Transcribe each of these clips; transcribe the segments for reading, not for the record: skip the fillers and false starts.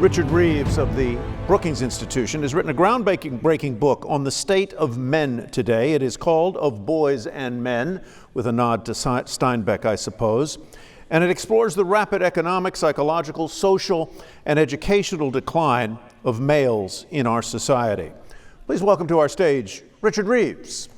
Richard Reeves of the Brookings Institution has written a groundbreaking book on the state of men today. It is called Of Boys and Men, with a nod to Steinbeck, I suppose. And it explores the rapid economic, psychological, social, and educational decline of males in our society. Please welcome to our stage, Richard Reeves.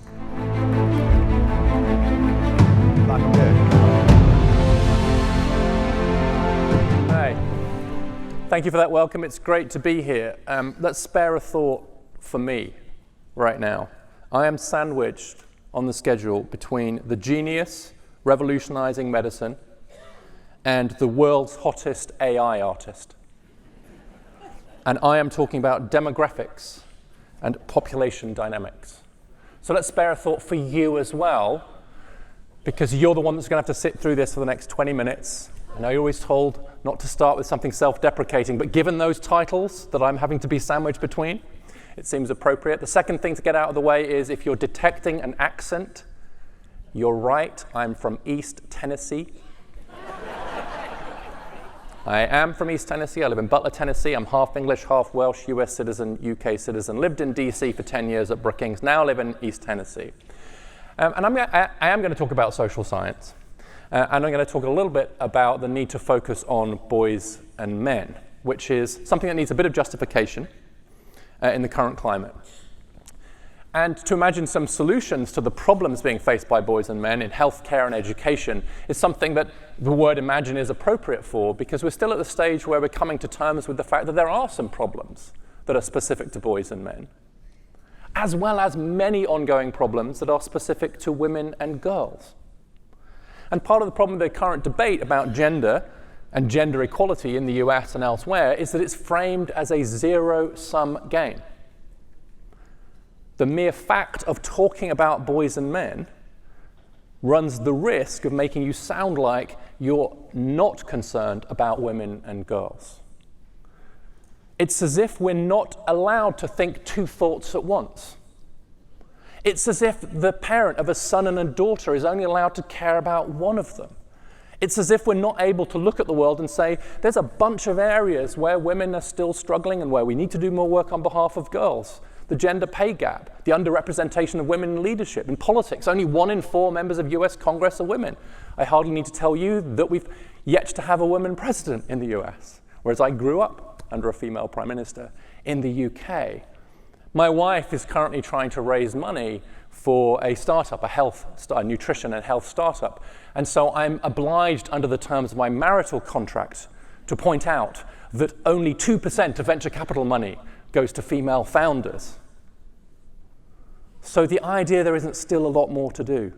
Thank you for that welcome. It's great to be here. Let's spare a thought for me right now. I am sandwiched on the schedule between the genius revolutionizing medicine and the world's hottest AI artist. And I am talking about demographics and population dynamics. So let's spare a thought for you as well, because you're the one that's going to have to sit through this for the next 20 minutes. I know you're always told not to start with something self-deprecating, but given those titles that I'm having to be sandwiched between, it seems appropriate. The second thing to get out of the way is if you're detecting an accent, you're right, I'm from East Tennessee. I am from East Tennessee. I live in Butler, Tennessee. I'm half English, half Welsh, US citizen, UK citizen. Lived in DC for 10 years at Brookings, now live in East Tennessee. And I am going to talk about social science. And I'm going to talk a little bit about the need to focus on boys and men, which is something that needs a bit of justification in the current climate. And to imagine some solutions to the problems being faced by boys and men in healthcare and education is something that the word imagine is appropriate for, because we're still at the stage where we're coming to terms with the fact that there are some problems that are specific to boys and men, as well as many ongoing problems that are specific to women and girls. And part of the problem with the current debate about gender and gender equality in the US and elsewhere is that it's framed as a zero-sum game. The mere fact of talking about boys and men runs the risk of making you sound like you're not concerned about women and girls. It's as if we're not allowed to think two thoughts at once. It's as if the parent of a son and a daughter is only allowed to care about one of them. It's as if we're not able to look at the world and say, there's a bunch of areas where women are still struggling and where we need to do more work on behalf of girls. The gender pay gap, the underrepresentation of women in leadership, in politics. Only 1 in 4 members of US Congress are women. I hardly need to tell you that we've yet to have a woman president in the US, whereas I grew up under a female prime minister. In the UK, my wife is currently trying to raise money for a startup, a nutrition and health startup. And so I'm obliged under the terms of my marital contract to point out that only 2% of venture capital money goes to female founders. So the idea there isn't still a lot more to do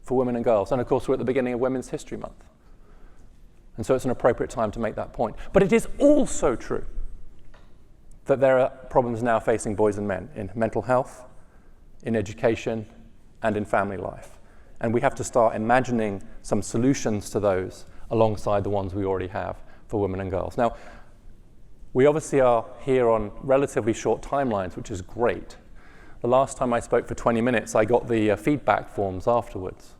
for women and girls. And of course, we're at the beginning of Women's History Month. And so it's an appropriate time to make that point. But it is also true that there are problems now facing boys and men in mental health, in education, and in family life. And we have to start imagining some solutions to those alongside the ones we already have for women and girls. Now, we obviously are here on relatively short timelines, which is great. The last time I spoke for 20 minutes, I got the feedback forms afterwards.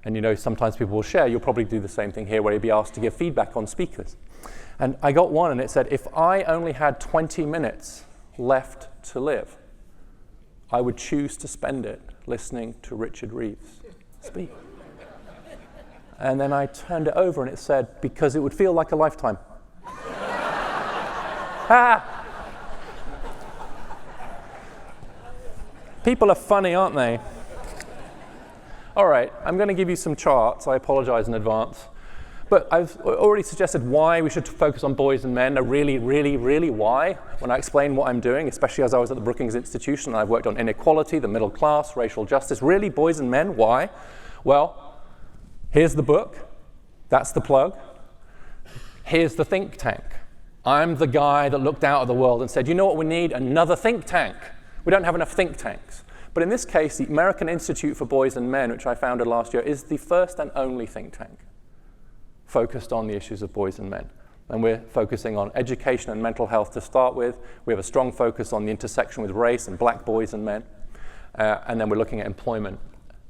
And you know, sometimes people will share. You'll probably do the same thing here, where you'll be asked to give feedback on speakers. And I got one, and it said, if I only had 20 minutes left to live, I would choose to spend it listening to Richard Reeves speak. And then I turned it over, and it said, because it would feel like a lifetime. Ha! People are funny, aren't they? All right, I'm going to give you some charts. I apologize in advance. But I've already suggested why we should focus on boys and men. Really, really, really why, when I explain what I'm doing, especially as I was at the Brookings Institution, and I've worked on inequality, the middle class, racial justice. Really, boys and men, why? Well, here's the book. That's the plug. Here's the think tank. I'm the guy that looked out at the world and said, you know what we need? Another think tank. We don't have enough think tanks. But in this case, the American Institute for Boys and Men, which I founded last year, is the first and only think tank focused on the issues of boys and men. And we're focusing on education and mental health to start with. We have a strong focus on the intersection with race and black boys and men. And then we're looking at employment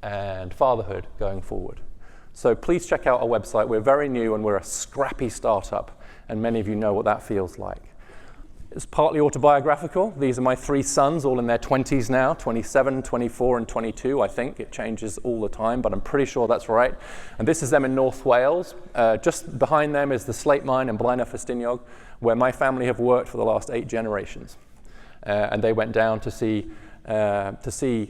and fatherhood going forward. So please check out our website. We're very new and we're a scrappy startup, and many of you know what that feels like. It's partly autobiographical. These are my 3 sons, all in their 20s now, 27, 24, and 22, I think. It changes all the time, but I'm pretty sure that's right. And this is them in North Wales. Just behind them is the slate mine in Blaenau Ffestiniog, where my family have worked for the last 8 generations. And they went down to see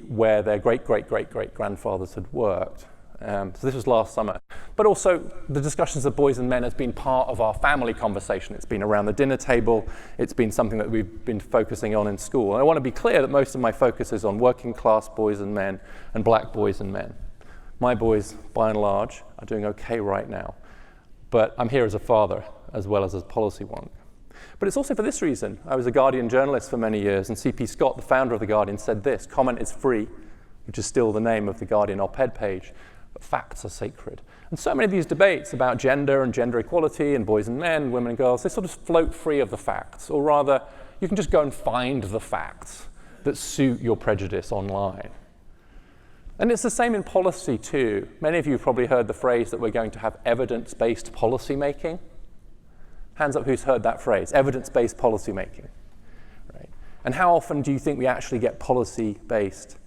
where their great-great-great-great-grandfathers had worked. So this was last summer. But also, the discussions of boys and men has been part of our family conversation. It's been around the dinner table. It's been something that we've been focusing on in school. And I want to be clear that most of my focus is on working class boys and men and black boys and men. My boys, by and large, are doing okay right now. But I'm here as a father as well as a policy wonk. But it's also for this reason. I was a Guardian journalist for many years, and C.P. Scott, the founder of The Guardian, said this: comment is free, which is still the name of the Guardian op-ed page, but facts are sacred. And so many of these debates about gender and gender equality and boys and men, women and girls, they sort of float free of the facts, or rather, you can just go and find the facts that suit your prejudice online. And it's the same in policy too. Many of you have probably heard the phrase that we're going to have evidence-based policy making. Hands up who's heard that phrase, evidence-based policy making. Right? And how often do you think we actually get policy-based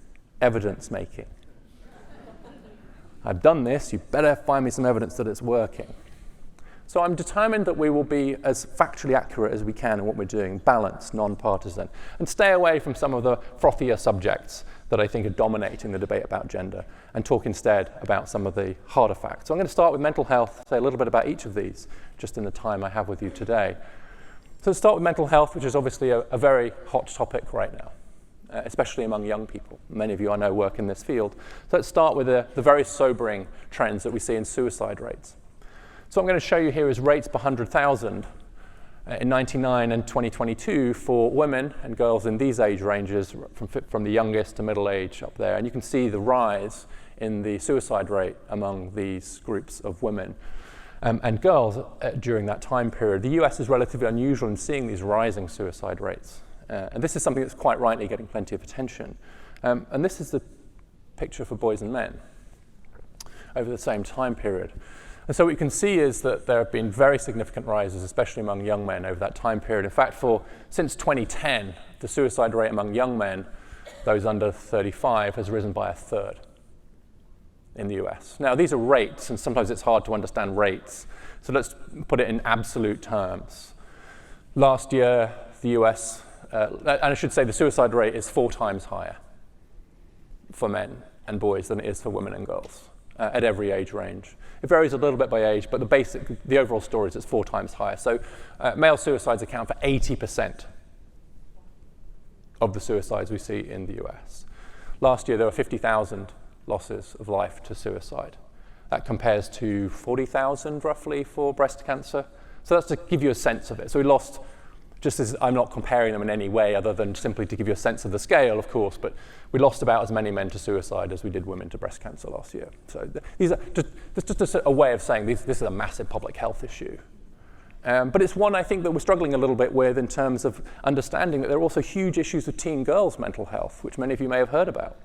evidence making? I've done this, you better find me some evidence that it's working. So I'm determined that we will be as factually accurate as we can in what we're doing, balanced, non-partisan, and stay away from some of the frothier subjects that I think are dominating the debate about gender, and talk instead about some of the harder facts. So I'm going to start with mental health, say a little bit about each of these, just in the time I have with you today. So let's start with mental health, which is obviously a very hot topic right now, especially among young people. Many of you I know work in this field. So let's start with the very sobering trends that we see in suicide rates. So what I'm going to show you here is rates per 100,000 in 1999 and 2022 for women and girls in these age ranges, from the youngest to middle age up there. And you can see the rise in the suicide rate among these groups of women and girls during that time period. The US is relatively unusual in seeing these rising suicide rates. And this is something that's quite rightly getting plenty of attention. And this is the picture for boys and men over the same time period. And so what you can see is that there have been very significant rises, especially among young men over that time period. In fact, since 2010, the suicide rate among young men, those under 35, has risen by 1/3 in the US. Now, these are rates, and sometimes it's hard to understand rates. So let's put it in absolute terms. Last year, the US, and I should say the suicide rate is 4 times higher for men and boys than it is for women and girls at every age range. It varies a little bit by age, but the overall story is it's 4 times higher. So male suicides account for 80% of the suicides we see in the US. Last year, there were 50,000 losses of life to suicide. That compares to 40,000 roughly for breast cancer. So that's to give you a sense of it. So we lost, just as I'm not comparing them in any way other than simply to give you a sense of the scale, of course, but we lost about as many men to suicide as we did women to breast cancer last year. So these are just a way of saying this is a massive public health issue. But it's one I think that we're struggling a little bit with in terms of understanding that there are also huge issues with teen girls' mental health, which many of you may have heard about.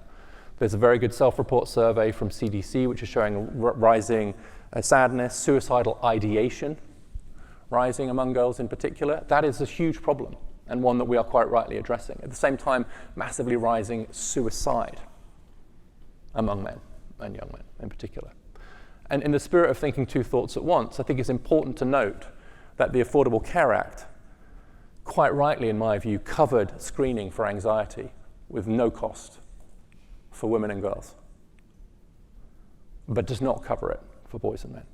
There's a very good self-report survey from CDC, which is showing rising sadness, suicidal ideation, rising among girls in particular. That is a huge problem, and one that we are quite rightly addressing. At the same time, massively rising suicide among men and young men in particular. And in the spirit of thinking 2 thoughts at once, I think it's important to note that the Affordable Care Act, quite rightly in my view, covered screening for anxiety with no cost for women and girls, but does not cover it for boys and men.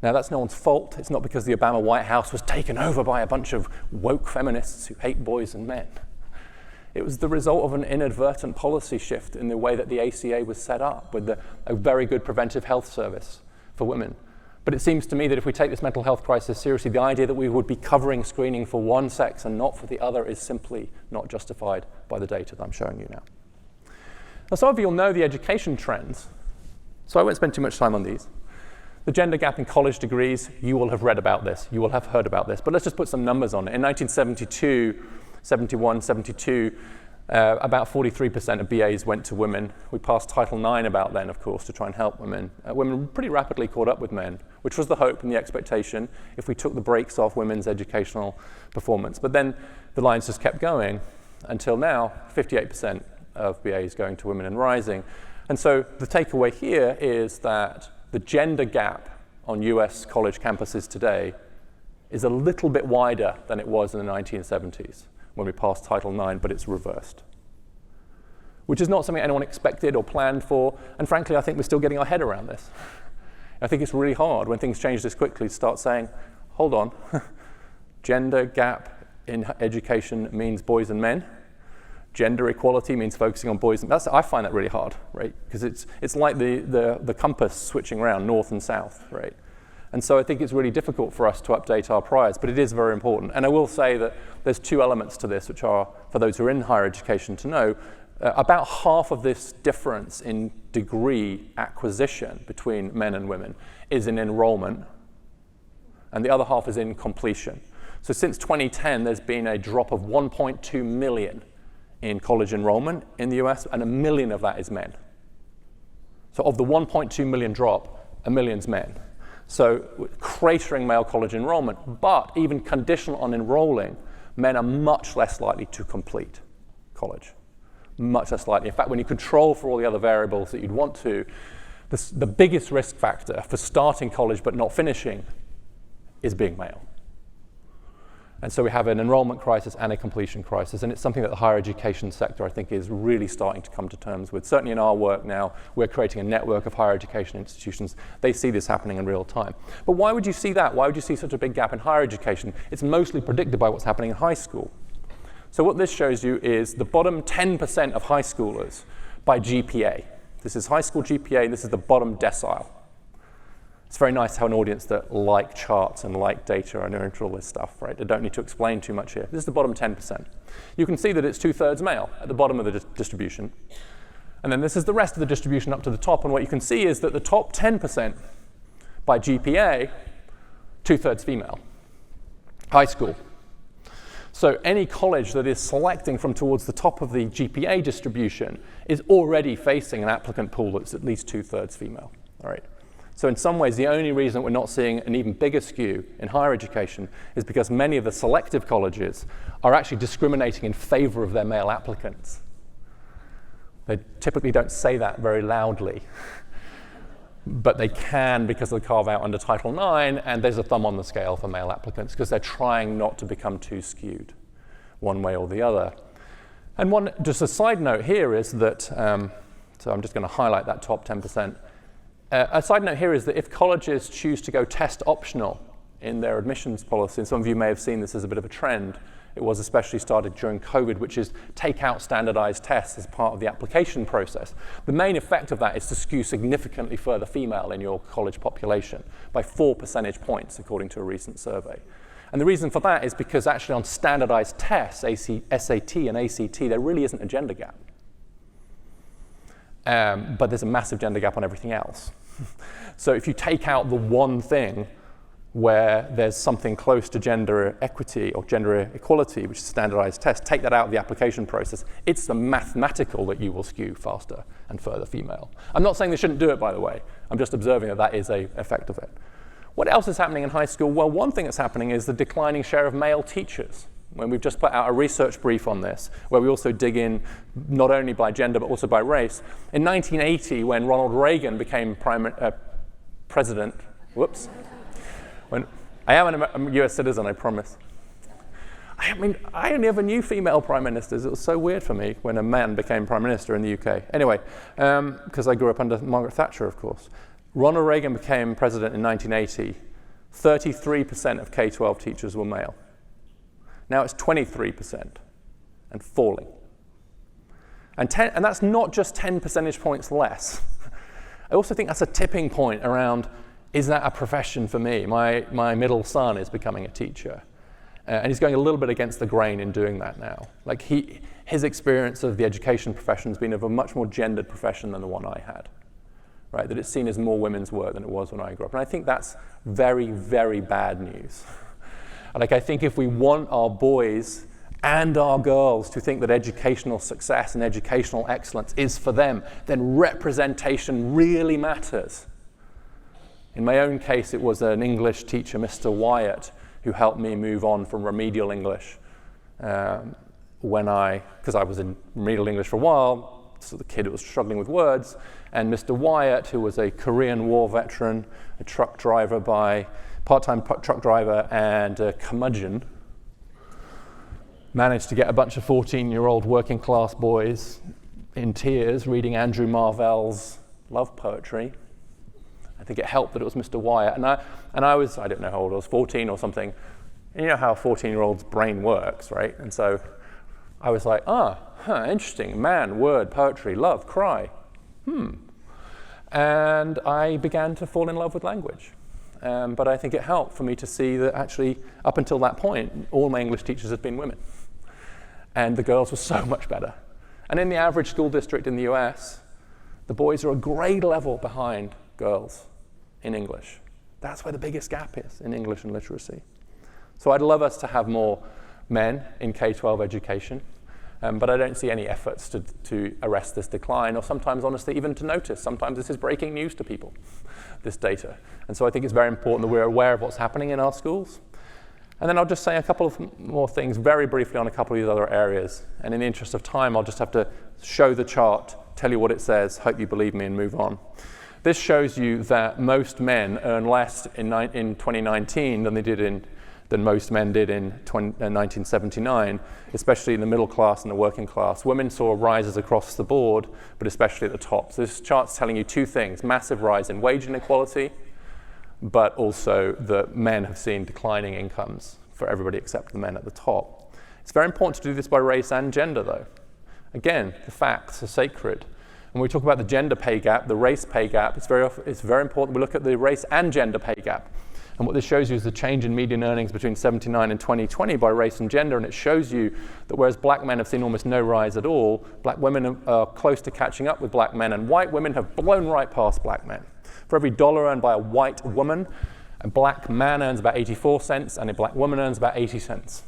Now, that's no one's fault. It's not because the Obama White House was taken over by a bunch of woke feminists who hate boys and men. It was the result of an inadvertent policy shift in the way that the ACA was set up, with a very good preventive health service for women. But it seems to me that if we take this mental health crisis seriously, the idea that we would be covering screening for one sex and not for the other is simply not justified by the data that I'm showing you now. Now, some of you will know the education trends, so I won't spend too much time on these. The gender gap in college degrees, you will have read about this, you will have heard about this, but let's just put some numbers on it. In 1972, 71, 72, about 43% of BAs went to women. We passed Title IX about then, of course, to try and help women. Women pretty rapidly caught up with men, which was the hope and the expectation if we took the brakes off women's educational performance. But then the lines just kept going until now, 58% of BAs going to women and rising. And so the takeaway here is that the gender gap on US college campuses today is a little bit wider than it was in the 1970s when we passed Title IX, but it's reversed, which is not something anyone expected or planned for. And frankly, I think we're still getting our head around this. I think it's really hard when things change this quickly to start saying, hold on, gender gap in education means boys and men. Gender equality means focusing on boys and men. I find that really hard, right? Because it's like the compass switching around north and south, right? And so I think it's really difficult for us to update our priors, but it is very important. And I will say that there's two elements to this, which are, for those who are in higher education to know, about half of this difference in degree acquisition between men and women is in enrollment, and the other half is in completion. So since 2010, there's been a drop of 1.2 million in college enrollment in the US, and 1 million of that is men. So of the 1.2 million drop, 1 million's men. So cratering male college enrollment, but even conditional on enrolling, men are much less likely to complete college. Much less likely. In fact, when you control for all the other variables that you'd want to, the biggest risk factor for starting college but not finishing is being male. And so we have an enrollment crisis and a completion crisis, and it's something that the higher education sector, I think, is really starting to come to terms with. Certainly in our work now, we're creating a network of higher education institutions. They see this happening in real time. But why would you see that? Why would you see such a big gap in higher education? It's mostly predicted by what's happening in high school. So what this shows you is the bottom 10% of high schoolers by GPA. This is high school GPA, this is the bottom decile. It's very nice to have an audience that like charts and like data and are into all this stuff, right? They don't need to explain too much here. This is the bottom 10%. You can see that it's 2/3 male at the bottom of the distribution. And then this is the rest of the distribution up to the top. And what you can see is that the top 10% by GPA, 2/3 female. High school. So any college that is selecting from towards the top of the GPA distribution is already facing an applicant pool that's at least 2/3 female, all right? So in some ways, the only reason we're not seeing an even bigger skew in higher education is because many of the selective colleges are actually discriminating in favor of their male applicants. They typically don't say that very loudly, but they can because of the carve-out under Title IX, and there's a thumb on the scale for male applicants because they're trying not to become too skewed one way or the other. And just a side note here is that, so I'm just going to highlight that top 10%. A side note here is that if colleges choose to go test optional in their admissions policy, and some of you may have seen this as a bit of a trend, it was especially started during COVID, which is take out standardized tests as part of the application process. The main effect of that is to skew significantly further female in your college population by 4 percentage points, according to a recent survey. And the reason for that is because actually on standardized tests, SAT and ACT, there really isn't a gender gap. But there's a massive gender gap on everything else. So if you take out the one thing where there's something close to gender equity or gender equality, which is a standardized test, take that out of the application process, it's the mathematical that you will skew faster and further female. I'm not saying they shouldn't do it, by the way. I'm just observing that that is an effect of it. What else is happening in high school? Well, one thing that's happening is the declining share of male teachers. When we've just put out a research brief on this, where we also dig in not only by gender, but also by race. In 1980, when Ronald Reagan became president, whoops. I am a US citizen, I promise. I mean, I only ever knew female prime ministers. It was so weird for me when a man became prime minister in the UK. Anyway, because I grew up under Margaret Thatcher, of course. Ronald Reagan became president in 1980. 33% of K-12 teachers were male. Now it's 23% and falling. And that's not just 10 percentage points less. I also think that's a tipping point around, is that a profession for me? My middle son is becoming a teacher. And he's going a little bit against the grain in doing that now. Like his experience of the education profession has been of a much more gendered profession than the one I had. Right? That it's seen as more women's work than it was when I grew up. And I think that's very, very bad news. Like, I think if we want our boys and our girls to think that educational success and educational excellence is for them, then representation really matters. In my own case, it was an English teacher, Mr. Wyatt, who helped me move on from remedial English because I was in remedial English for a while, so the kid was struggling with words, and Mr. Wyatt, who was a Korean War veteran, a part-time truck driver and a curmudgeon, managed to get a bunch of 14-year-old working class boys in tears reading Andrew Marvell's love poetry. I think it helped that it was Mr. Wyatt. And I was, I don't know how old I was, 14 or something. And you know how a 14-year-old's brain works, right? And so I was like, interesting. Man, word, poetry, love, cry. And I began to fall in love with language. But I think it helped for me to see that actually, up until that point, all my English teachers had been women. And the girls were so much better. And in the average school district in the US, the boys are a grade level behind girls in English. That's where the biggest gap is in English and literacy. So I'd love us to have more men in K-12 education, but I don't see any efforts to arrest this decline, or sometimes, honestly, even to notice. Sometimes this is breaking news to people, this data. And so I think it's very important that we're aware of what's happening in our schools. And then I'll just say a couple of more things very briefly on a couple of these other areas. And in the interest of time, I'll just have to show the chart, tell you what it says, hope you believe me, and move on. This shows you that most men earn less in 2019 than most men did in 1979, especially in the middle class and the working class. Women saw rises across the board, but especially at the top. So this chart's telling you two things: massive rise in wage inequality, but also that men have seen declining incomes for everybody except the men at the top. It's very important to do this by race and gender, though. Again, the facts are sacred. When we talk about the gender pay gap, the race pay gap, it's very important we look at the race and gender pay gap. And what this shows you is the change in median earnings between 79 and 2020 by race and gender, and it shows you that whereas black men have seen almost no rise at all, black women are close to catching up with black men, and white women have blown right past black men. For every dollar earned by a white woman, a black man earns about 84 cents, and a black woman earns about 80 cents.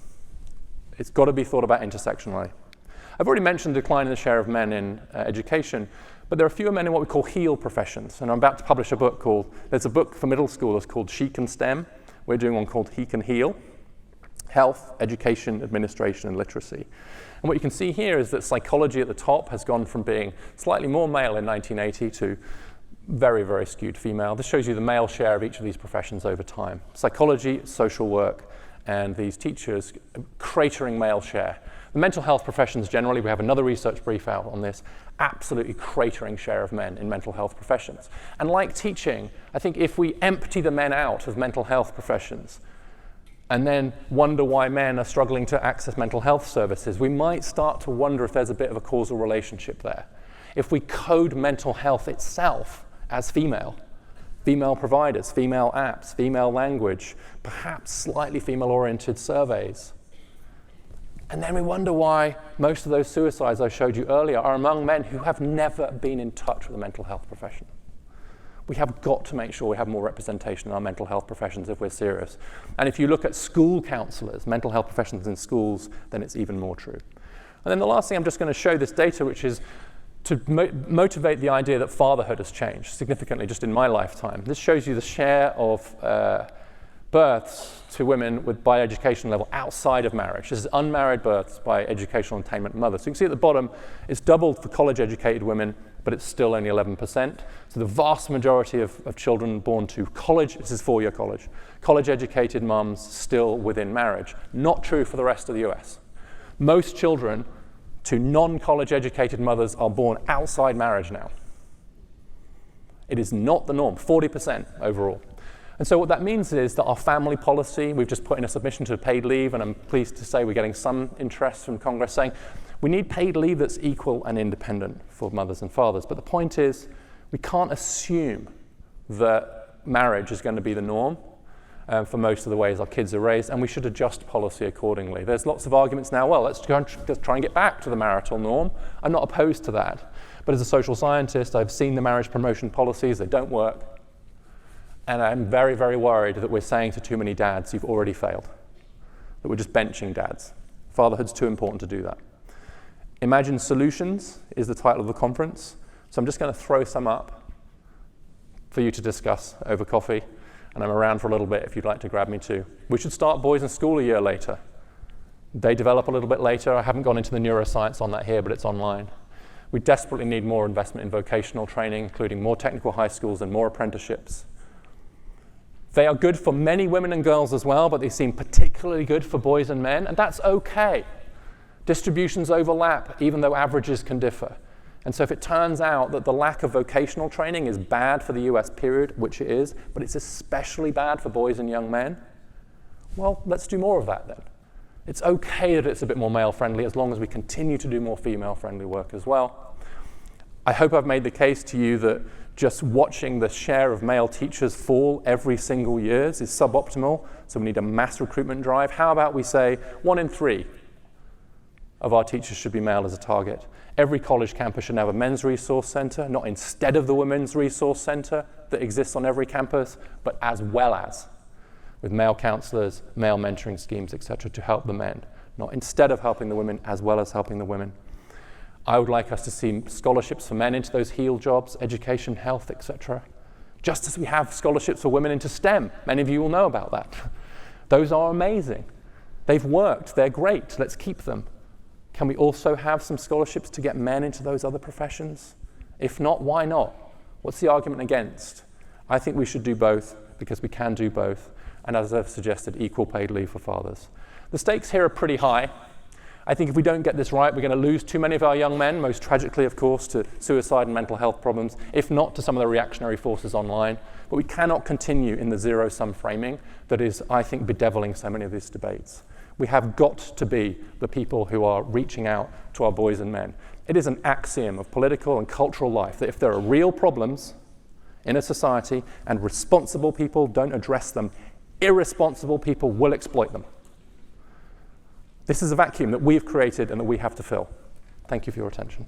It's got to be thought about intersectionally. I've already mentioned the decline in the share of men in education, but there are fewer men in what we call heal professions. And I'm about to publish a book there's a book for middle schoolers called She Can STEM. We're doing one called He Can Heal: Health, Education, Administration, and Literacy. And what you can see here is that psychology at the top has gone from being slightly more male in 1980 to very, very skewed female. This shows you the male share of each of these professions over time. Psychology, social work, and these teachers, cratering male share. The mental health professions generally, we have another research brief out on this, absolutely cratering share of men in mental health professions. And like teaching, I think if we empty the men out of mental health professions and then wonder why men are struggling to access mental health services, we might start to wonder if there's a bit of a causal relationship there. If we code mental health itself as female providers, female apps, female language, perhaps slightly female-oriented surveys. And then we wonder why most of those suicides I showed you earlier are among men who have never been in touch with the mental health profession. We have got to make sure we have more representation in our mental health professions if we're serious. And if you look at school counselors, mental health professions in schools, then it's even more true. And then the last thing, I'm just going to show this data, which is to motivate the idea that fatherhood has changed significantly just in my lifetime. This shows you the share of births to women by education level outside of marriage. This is unmarried births by educational attainment mothers. So you can see at the bottom, it's doubled for college-educated women, but it's still only 11%. So the vast majority of children born to college, this is four-year college-educated mums still within marriage. Not true for the rest of the US. Most children to non-college educated mothers are born outside marriage now. It is not the norm, 40% overall. And so what that means is that our family policy, we've just put in a submission to paid leave, and I'm pleased to say we're getting some interest from Congress saying we need paid leave that's equal and independent for mothers and fathers. But the point is, we can't assume that marriage is going to be the norm for most of the ways our kids are raised, and we should adjust policy accordingly. There's lots of arguments now, well, let's try and get back to the marital norm. I'm not opposed to that. But as a social scientist, I've seen the marriage promotion policies, they don't work. And I'm very, very worried that we're saying to too many dads, you've already failed. That we're just benching dads. Fatherhood's too important to do that. Imagine Solutions is the title of the conference. So I'm just going to throw some up. for you to discuss over coffee, and I'm around for a little bit if you'd like to grab me too. We should start boys in school a year later. They develop a little bit later. I haven't gone into the neuroscience on that here, but it's online. We desperately need more investment in vocational training, including more technical high schools and more apprenticeships. They are good for many women and girls as well, but they seem particularly good for boys and men, and that's okay. Distributions overlap, even though averages can differ. And so if it turns out that the lack of vocational training is bad for the US period, which it is, but it's especially bad for boys and young men, well, let's do more of that then. It's okay that it's a bit more male-friendly as long as we continue to do more female-friendly work as well. I hope I've made the case to you that just watching the share of male teachers fall every single year is suboptimal, so we need a mass recruitment drive. How about we say 1 in 3 of our teachers should be male as a target? Every college campus should have a men's resource center, not instead of the women's resource center that exists on every campus, but as well as, with male counselors, male mentoring schemes, etc., to help the men, not instead of helping the women, as well as helping the women. I would like us to see scholarships for men into those HEAL jobs, education, health, etc., just as we have scholarships for women into STEM. Many of you will know about that. Those are amazing. They've worked, they're great, let's keep them. Can we also have some scholarships to get men into those other professions? If not, why not? What's the argument against? I think we should do both because we can do both. And as I've suggested, equal paid leave for fathers. The stakes here are pretty high. I think if we don't get this right, we're going to lose too many of our young men, most tragically, of course, to suicide and mental health problems, if not to some of the reactionary forces online. But we cannot continue in the zero-sum framing that is, I think, bedeviling so many of these debates. We have got to be the people who are reaching out to our boys and men. It is an axiom of political and cultural life that if there are real problems in a society and responsible people don't address them, irresponsible people will exploit them. This is a vacuum that we've created and that we have to fill. Thank you for your attention.